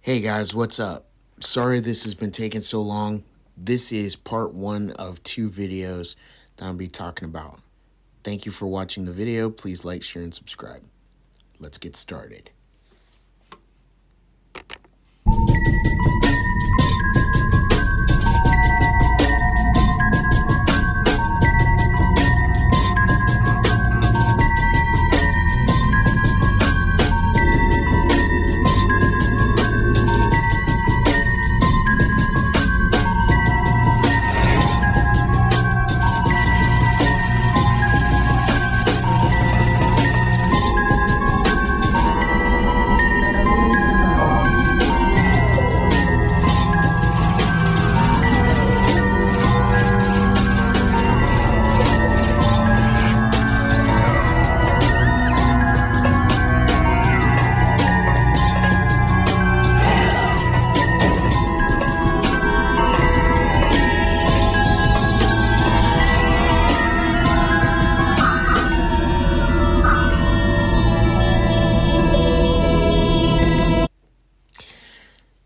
Hey guys, what's up? Sorry this has been taking so long. This is part one of two videos that I'll be talking about. Thank you for watching the video. Please like, share, and subscribe. Let's get started.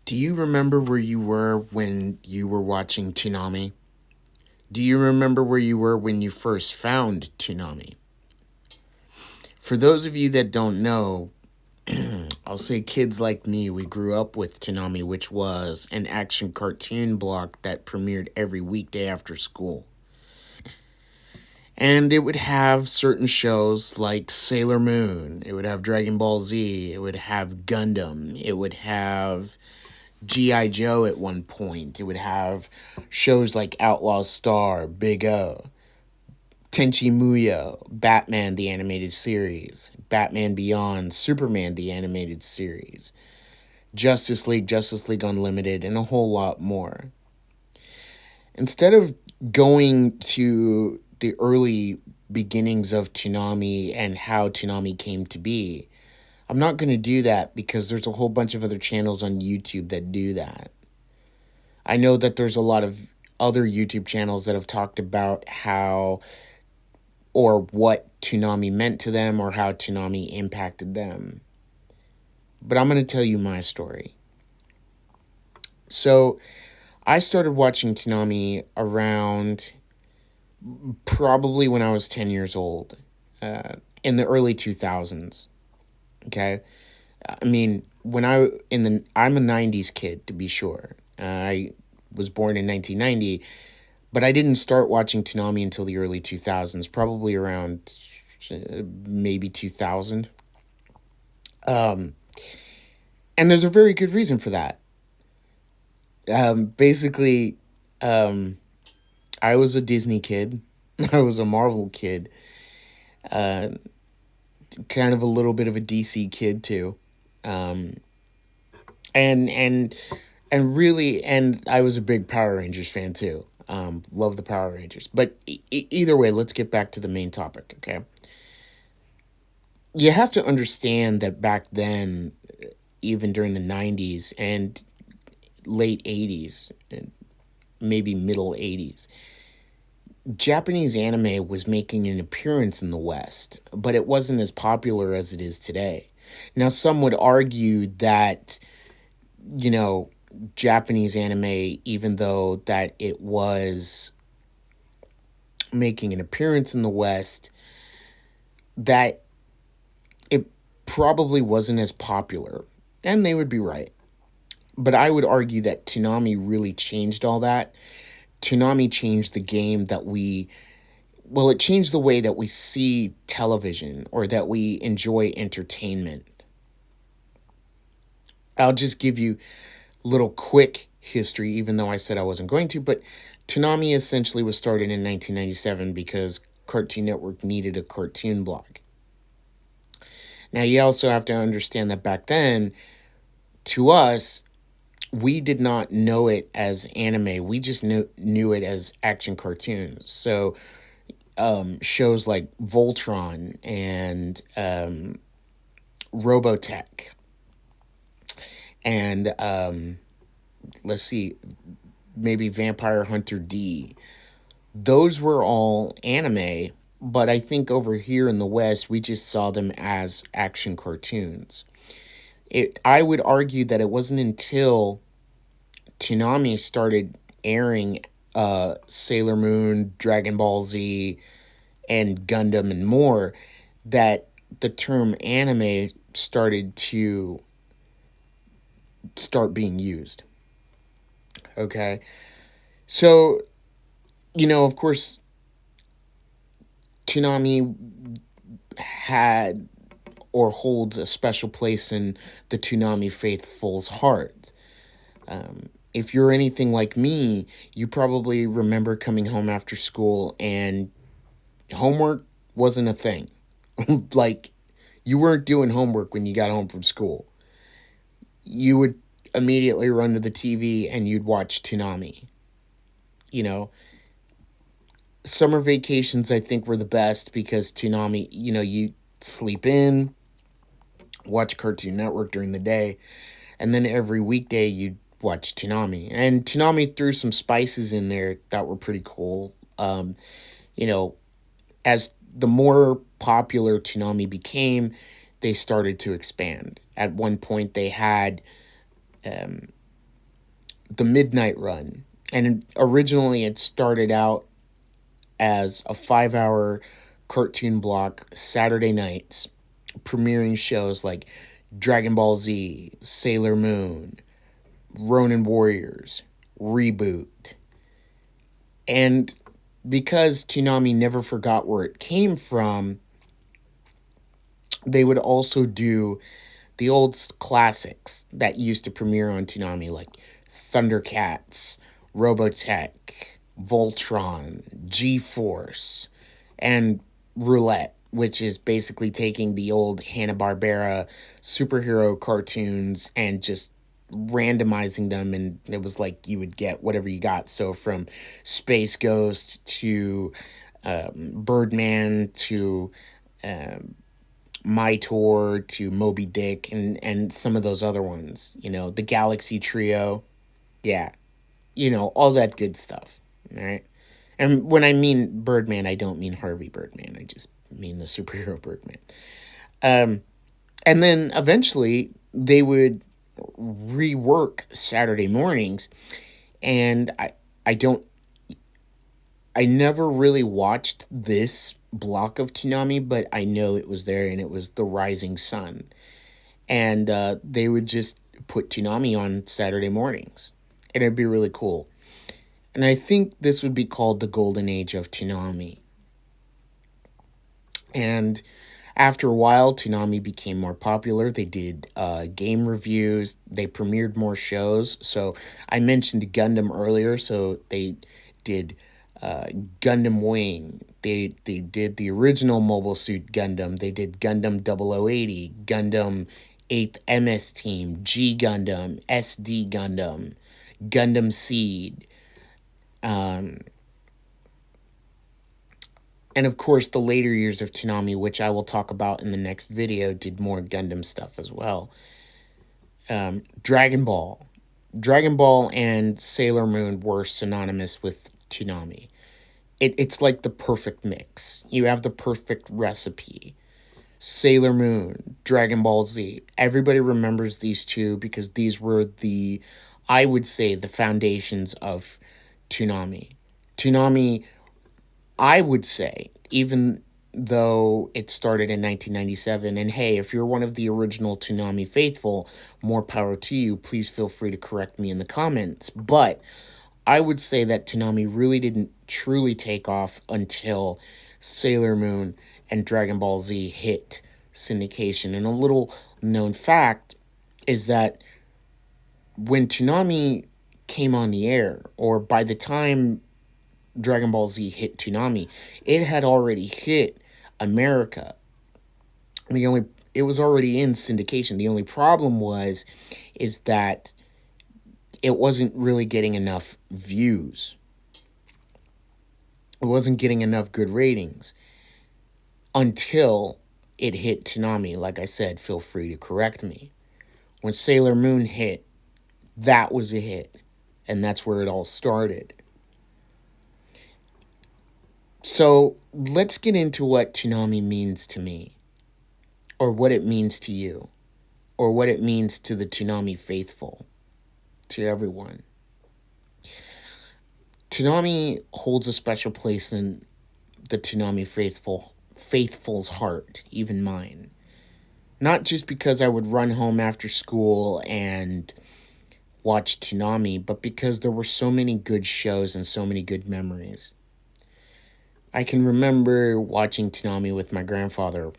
Do you remember where you were when you were watching TOONAMI? Do you remember where you were when you first found TOONAMI? For those of you that don't know, I'll say kids like me, we grew up with TOONAMI, which was an action cartoon block that premiered every weekday after school. And it would have certain shows like Sailor Moon, it would have Dragon Ball Z, it would have Gundam, it would have G.I. Joe at one point, it would have shows like Outlaw Star, Big O, Tenchi Muyo, Batman the Animated Series, Batman Beyond, Superman the Animated Series, Justice League Unlimited, and a whole lot more. Instead of going to the early beginnings of TOONAMI and how TOONAMI came to be, I'm not going to do that because there's a whole bunch of other channels on YouTube that do that. I know that there's a lot of other YouTube channels that have talked about how or what TOONAMI meant to them or how TOONAMI impacted them. But I'm going to tell you my story. So, I started watching TOONAMI around probably when I was 10 years old, in the early 2000s. Okay? I mean, I'm a 90s kid, to be sure. I was born in 1990, but I didn't start watching TOONAMI until the early 2000s, probably around maybe 2000. And there's a very good reason for that. Basically, I was a Disney kid. I was a Marvel kid. Uh, Kind of a little bit of a DC kid too. Um, and and and I was a big Power Rangers fan too. Love the Power Rangers. But either way, let's get back to the main topic, okay? You have to understand that back then, even during the 90s and late 80s, and maybe middle 80s, Japanese anime was making an appearance in the West, but it wasn't as popular as it is today. Now, some would argue that, you know, Japanese anime, even though that it was making an appearance in the West, that it probably wasn't as popular. And they would be right. But I would argue that TOONAMI really changed all that. TOONAMI changed the game that it changed the way that we see television or that we enjoy entertainment. I'll just give you a little quick history, even though I said I wasn't going to, but TOONAMI essentially was started in 1997 because Cartoon Network needed a cartoon block. Now, you also have to understand that back then, to us, we did not know it as anime. We just knew it as action cartoons. So shows like Voltron and Robotech and let's see, maybe Vampire Hunter D. Those were all anime, but I think over here in the West, we just saw them as action cartoons. I would argue that it wasn't until Toonami started airing Sailor Moon, Dragon Ball Z, and Gundam and more that the term anime started to start being used. Okay. So, of course, Toonami had or holds a special place in the Toonami faithful's heart. If you're anything like me, you probably remember coming home after school and homework wasn't a thing. Like, you weren't doing homework when you got home from school. You would immediately run to the TV and you'd watch Toonami. You know, summer vacations I think were the best because Toonami, you sleep in, watch Cartoon Network during the day, and then every weekday you'd watch Toonami. And Toonami threw some spices in there that were pretty cool. You know, as the more popular Toonami became, they started to expand. At one point, they had the Midnight Run, and originally it started out as a 5 hour cartoon block Saturday nights, premiering shows like Dragon Ball Z, Sailor Moon, Ronin Warriors, Reboot. And because Toonami never forgot where it came from, they would also do the old classics that used to premiere on Toonami, like Thundercats, Robotech, Voltron, G Force, and Roulette, which is basically taking the old Hanna-Barbera superhero cartoons and just randomizing them, and it was like you would get whatever you got. So from Space Ghost to Birdman to My Tour to Moby Dick and some of those other ones, the Galaxy Trio. Yeah, all that good stuff. All right. And when I mean Birdman, I don't mean Harvey Birdman. I just mean the superhero Birdman. And then eventually they would rework Saturday mornings. And I don't, I never really watched this block of Toonami, but I know it was there and it was The Rising Sun. And they would just put Toonami on Saturday mornings. And it'd be really cool. And I think this would be called the Golden Age of Toonami. And after a while, Toonami became more popular. They did game reviews. They premiered more shows. So I mentioned Gundam earlier. So they did Gundam Wing. They did the original Mobile Suit Gundam. They did Gundam 0080, Gundam 8th MS Team, G Gundam, SD Gundam, Gundam Seed. And of course, the later years of Toonami, which I will talk about in the next video, did more Gundam stuff as well. Dragon Ball. Dragon Ball and Sailor Moon were synonymous with Toonami. It's like the perfect mix. You have the perfect recipe. Sailor Moon, Dragon Ball Z. Everybody remembers these two because these were I would say, the foundations of Toonami. Toonami, I would say, even though it started in 1997, and hey, if you're one of the original Toonami faithful, more power to you. Please feel free to correct me in the comments. But I would say that Toonami really didn't truly take off until Sailor Moon and Dragon Ball Z hit syndication. And a little known fact is that when Toonami came on the air, or by the time Dragon Ball Z hit Toonami, it had already hit America. It was already in syndication. The only problem is that it wasn't really getting enough views. It wasn't getting enough good ratings until it hit Toonami. Like I said, feel free to correct me. When Sailor Moon hit, that was a hit. And that's where it all started. So let's get into what Toonami means to me, or what it means to you. or what it means to the Toonami faithful, to everyone. Toonami holds a special place in the Toonami faithful's heart, even mine. Not just because I would run home after school and watch Toonami, but because there were so many good shows and so many good memories. I can remember watching Toonami with my grandfather.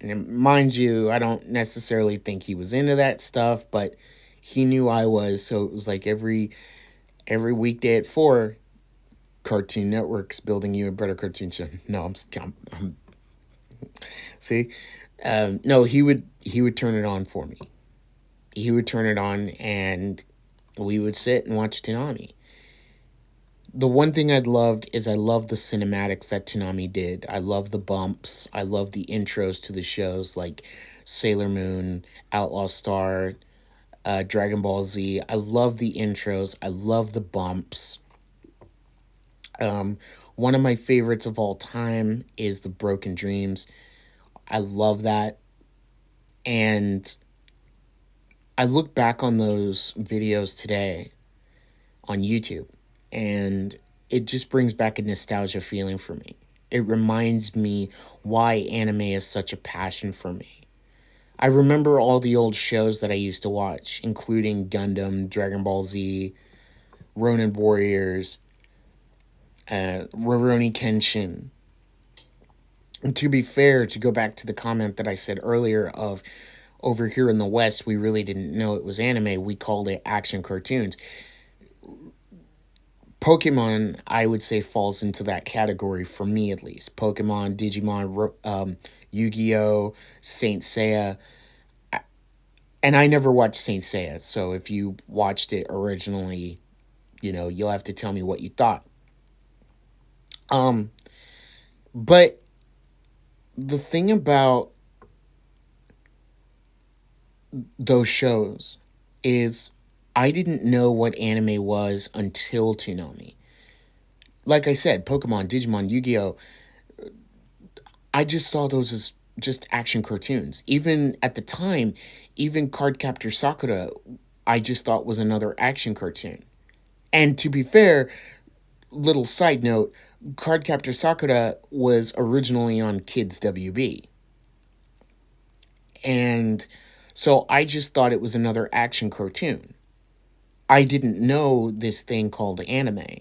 And mind you, I don't necessarily think he was into that stuff, but he knew I was, so it was like every weekday at 4, Cartoon Network's building you a better cartoon show. No, I'm see, no, he would turn it on for me. He would turn it on, and we would sit and watch Toonami. The one thing I loved is I loved the cinematics that Toonami did. I love the bumps. I love the intros to the shows like Sailor Moon, Outlaw Star, Dragon Ball Z. I love the intros. I love the bumps. Um, One of my favorites of all time is the Broken Dreams. I love that. And I look back on those videos today on YouTube, and it just brings back a nostalgia feeling for me. It reminds me why anime is such a passion for me. I remember all the old shows that I used to watch, including Gundam, Dragon Ball Z, Ronin Warriors, Rurouni Kenshin. And to be fair, to go back to the comment that I said earlier of over here in the West, we really didn't know it was anime. We called it action cartoons. Pokemon, I would say, falls into that category for me at least. Pokemon, Digimon, Yu-Gi-Oh, Saint Seiya. And I never watched Saint Seiya, so if you watched it originally, you'll have to tell me what you thought. Um, but the thing about those shows is I didn't know what anime was until Toonami. Like I said, Pokemon, Digimon, Yu-Gi-Oh, I just saw those as just action cartoons. Even at the time, even Cardcaptor Sakura, I just thought was another action cartoon. And to be fair, little side note, Cardcaptor Sakura was originally on Kids WB. And so I just thought it was another action cartoon. I didn't know this thing called anime.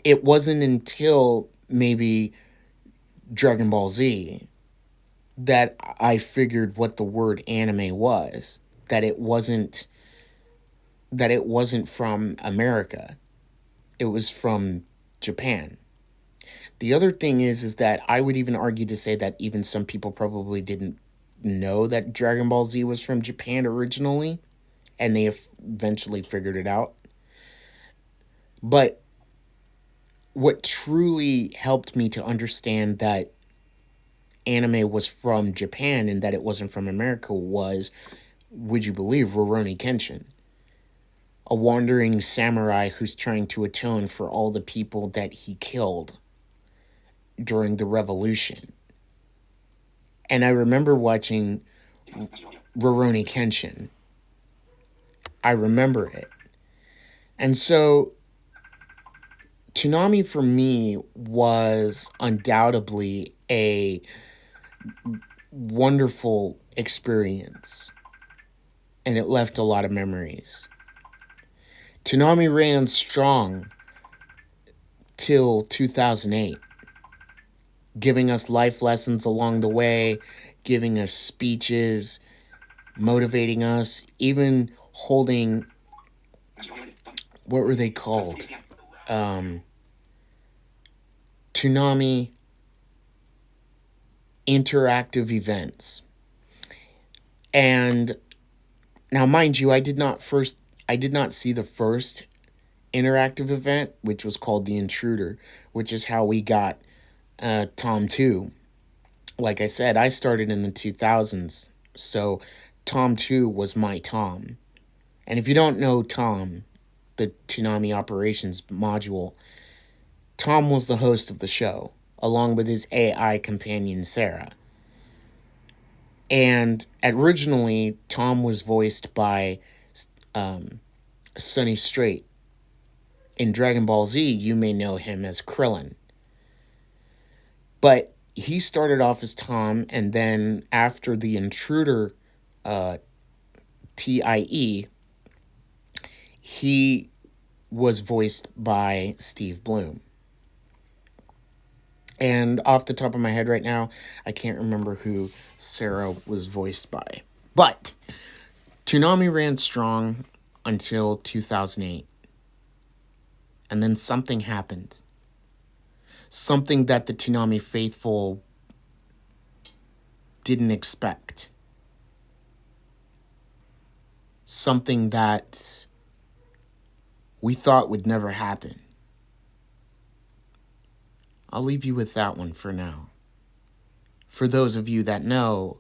It wasn't until maybe Dragon Ball Z that I figured what the word anime was. That it wasn't from America. It was from Japan. The other thing is that I would even argue to say that even some people probably didn't know that Dragon Ball Z was from Japan originally, and they eventually figured it out. But what truly helped me to understand that anime was from Japan and that it wasn't from America was, would you believe, Rurouni Kenshin, a wandering samurai who's trying to atone for all the people that he killed during the revolution. And I remember watching Rurouni Kenshin. I remember it. And so Toonami for me was undoubtedly a wonderful experience, and it left a lot of memories. Toonami ran strong till 2008, giving us life lessons along the way, giving us speeches, motivating us, even holding, what were they called? Toonami interactive events. And now, mind you, I did not see the first interactive event, which was called The Intruder, which is how we got Tom 2. Like I said, I started in the 2000s, so Tom 2 was my Tom. And if you don't know Tom, the Toonami Operations module, Tom was the host of the show, along with his AI companion, Sarah. And originally, Tom was voiced by Sonny Strait. In Dragon Ball Z, you may know him as Krillin. But he started off as Tom, and then after the Intruder TIE, he was voiced by Steve Bloom. And off the top of my head right now, I can't remember who Sarah was voiced by. But Toonami ran strong until 2008. And then something happened. Something that the Toonami faithful didn't expect. Something that we thought would never happen. I'll leave you with that one for now. For those of you that know,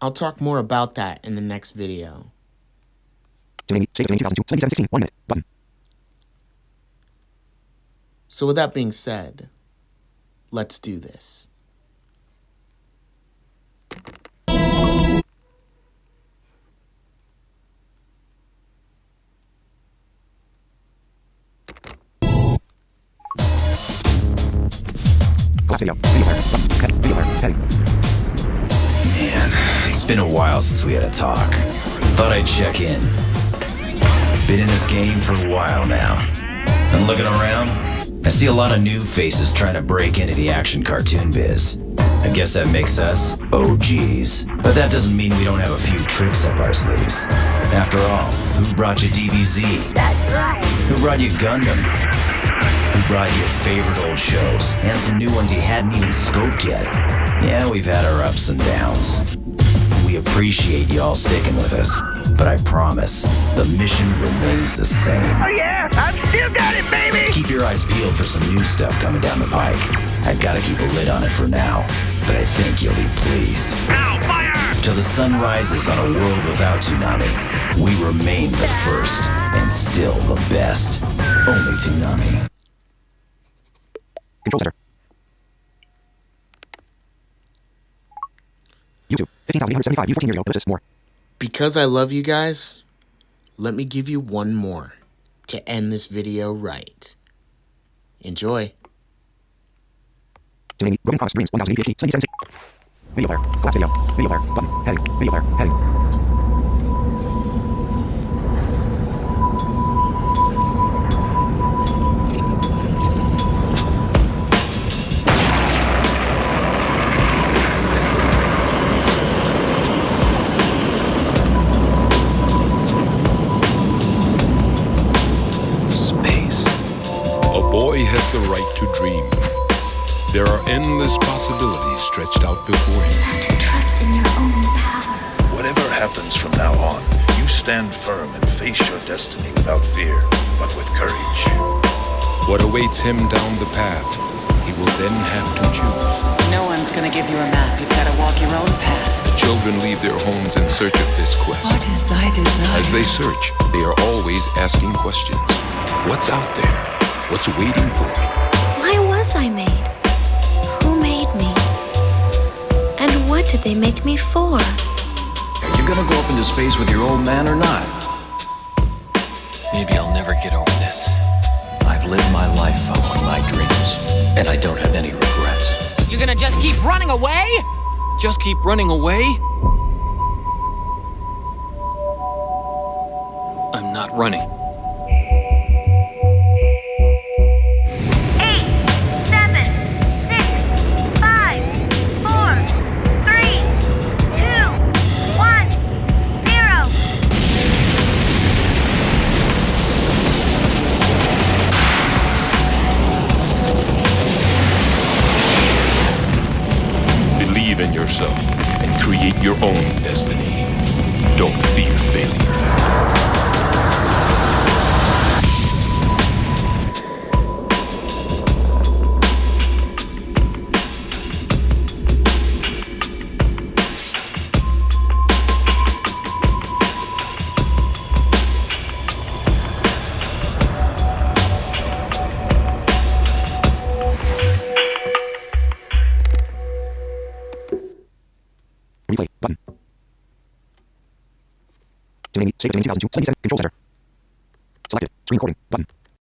I'll talk more about that in the next video. So with that being said, let's do this. Man, it's been a while since we had a talk. Thought I'd check in. Been in this game for a while now. And looking around, I see a lot of new faces trying to break into the action cartoon biz. I guess that makes us OGs. But that doesn't mean we don't have a few tricks up our sleeves. After all, who brought you DBZ? That's right. Who brought you Gundam? Who brought you your favorite old shows? And some new ones you hadn't even scoped yet. Yeah, we've had our ups and downs. We appreciate you all sticking with us. But I promise, the mission remains the same. Oh yeah, I've still got it, baby! Keep your eyes peeled for some new stuff coming down the pike. I've got to keep a lid on it for now, but I think you'll be pleased. Ow, fire! Till the sun rises on a world without Toonami, we remain the first and still the best. Only Toonami. Control center. YouTube, 15,875 views 14 years ago. Notice more. Because I love you guys, let me give you one more to end this video right. Enjoy. TOONAMI, Broken Promise Dreams, 1080 PhD, 77. Video player, collapse video, video player, button, heading, video player, heading. Has the right to dream. There are endless possibilities stretched out before him. You have to trust in your own power. Whatever happens from now on, you stand firm and face your destiny without fear, but with courage. What awaits him down the path, he will then have to choose. No one's gonna give you a map. You've got to walk your own path. The children leave their homes in search of this quest. What is thy desire? As they search, they are always asking questions. What's out there? What's waiting for me? Why was I made? Who made me? And what did they make me for? Are you gonna go up into space with your old man or not? Maybe I'll never get over this. I've lived my life following my dreams, and I don't have any regrets. You're gonna just keep running away? Just keep running away? I'm not running. 8, 7, 6, 5, 4, 3, 2, 1, 0. Believe in yourself and create your own destiny. Don't fear failure. TOONAMI, save it to 2002, 77, control center. Selected, screen recording, button.